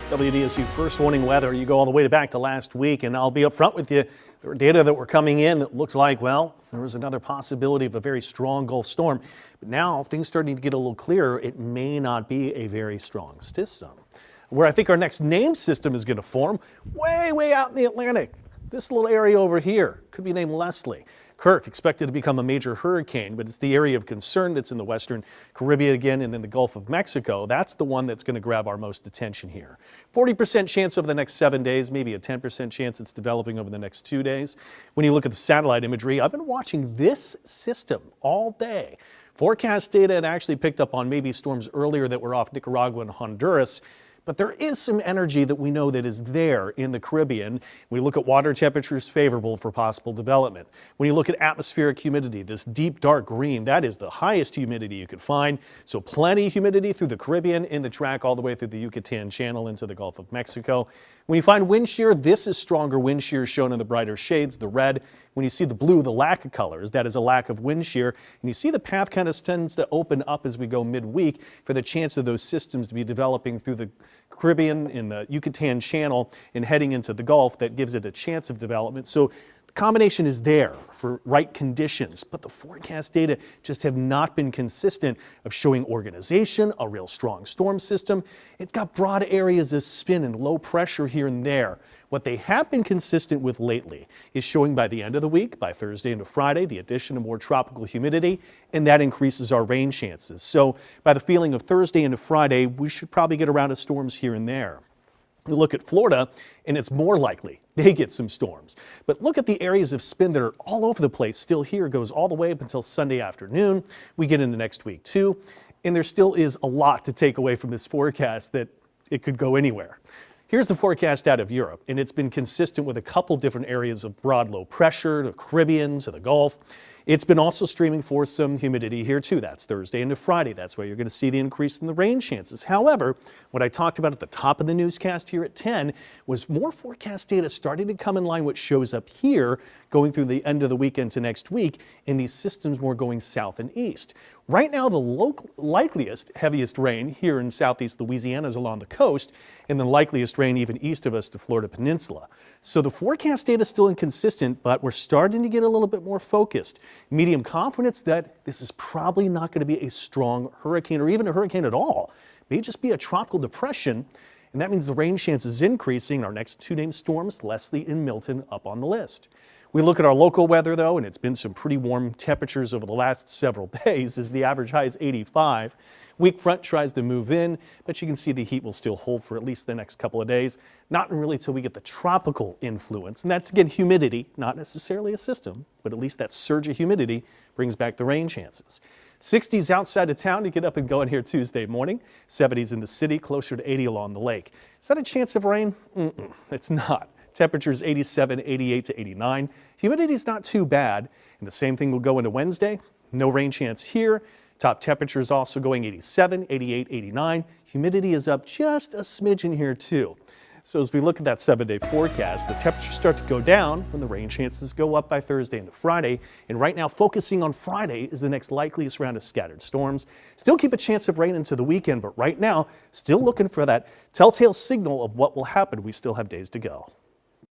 WDSU first warning weather. You go all the way back to last week, and I'll be up front with you. There were data that were coming in. It looks like, well, there was another possibility of a very strong Gulf storm. But now things starting to get a little clearer. It may not be a very strong system. Where I think our next named system is going to form, way out in the Atlantic. This little area over here could be named Leslie. Kirk expected to become a major hurricane, but it's the area of concern that's in the western Caribbean again and in the Gulf of Mexico. That's the one that's going to grab our most attention here. 40% chance over the next 7 days, maybe a 10% chance it's developing over the next 2 days. When you look at the satellite imagery, I've been watching this system all day. Forecast data had actually picked up on maybe storms earlier that were off Nicaragua and Honduras. But there is some energy that we know that is there in the Caribbean. We look at water temperatures favorable for possible development. When you look at atmospheric humidity, this deep dark green, that is the highest humidity you could find. So plenty of humidity through the Caribbean, in the track all the way through the Yucatan Channel into the Gulf of Mexico. When you find wind shear, this is stronger wind shear shown in the brighter shades, the red. When you see the blue, the lack of colors, that is a lack of wind shear. And you see the path kind of tends to open up as we go midweek for the chance of those systems to be developing through the Caribbean, in the Yucatan Channel, and heading into the Gulf. That gives it a chance of development. So the combination is there for right conditions, but the forecast data just have not been consistent of showing organization, a real strong storm system. It's got broad areas of spin and low pressure here and there. What they have been consistent with lately is showing by the end of the week, by Thursday into Friday, the addition of more tropical humidity, and that increases our rain chances. So by the feeling of Thursday into Friday, we should probably get around to storms here and there. You look at Florida, and it's more likely they get some storms. But look at the areas of spin that are all over the place. Still here, goes all the way up until Sunday afternoon. We get into next week too, and there still is a lot to take away from this forecast that it could go anywhere. Here's the forecast out of Europe, and it's been consistent with a couple different areas of broad low pressure, the Caribbean to the Gulf. It's been also streaming for some humidity here too. That's Thursday into Friday. That's why you're going to see the increase in the rain chances. However, what I talked about at the top of the newscast here at 10 was more forecast data starting to come in line what shows up here going through the end of the weekend to next week, and these systems more going south and east. Right now, the likeliest, heaviest rain here in southeast Louisiana is along the coast, and the likeliest rain even east of us to Florida Peninsula. So the forecast data is still inconsistent, but we're starting to get a little bit more focused. Medium confidence that this is probably not going to be a strong hurricane or even a hurricane at all. It may just be a tropical depression, and that means the rain chance is increasing. Our next two named storms, Leslie and Milton, up on the list. We look at our local weather, though, and it's been some pretty warm temperatures over the last several days as the average high is 85. Weak front tries to move in, but you can see the heat will still hold for at least the next couple of days. Not really till we get the tropical influence, and that's, again, humidity, not necessarily a system, but at least that surge of humidity brings back the rain chances. 60s outside of town to get up and going here Tuesday morning. 70s in the city, closer to 80 along the lake. Is that a chance of rain? It's not. Temperatures 87, 88 to 89. Humidity is not too bad. And the same thing will go into Wednesday. No rain chance here. Top temperatures also going 87, 88, 89. Humidity is up just a smidgen here too. So as we look at that 7-day forecast, the temperatures start to go down when the rain chances go up by Thursday into Friday. And right now, focusing on Friday is the next likeliest round of scattered storms. Still keep a chance of rain into the weekend, but right now, still looking for that telltale signal of what will happen. We still have days to go.